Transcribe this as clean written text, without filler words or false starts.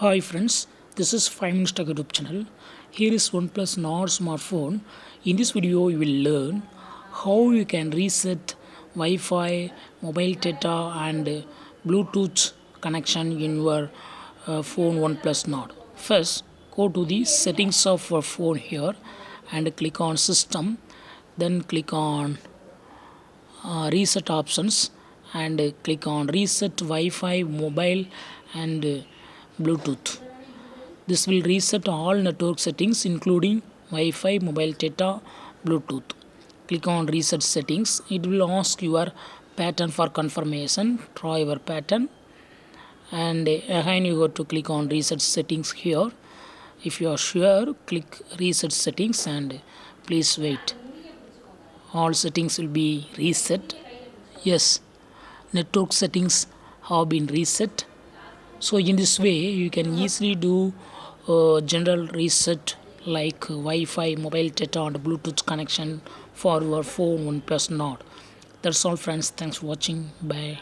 Hi friends, this is 5 Minutes Tech YouTube channel. Here is OnePlus Nord smartphone. In this video, you will learn how you can reset Wi-Fi, mobile data, and Bluetooth connection in your phone OnePlus Nord. First, go to the settings of your phone here and click on System. Then click on Reset options and click on Reset Wi-Fi, mobile, and Bluetooth. This will reset all network settings including Wi-Fi, mobile data, Bluetooth. Click on reset settings. It will ask your pattern for confirmation. Try your pattern and again you go to click on reset settings here. If you are sure, click reset settings and please wait. All settings will be reset. Yes, network settings have been reset. So in this way you can easily do general reset like Wi-Fi, mobile data, and Bluetooth connection for your phone OnePlus Nord. That's all friends. Thanks for watching. Bye.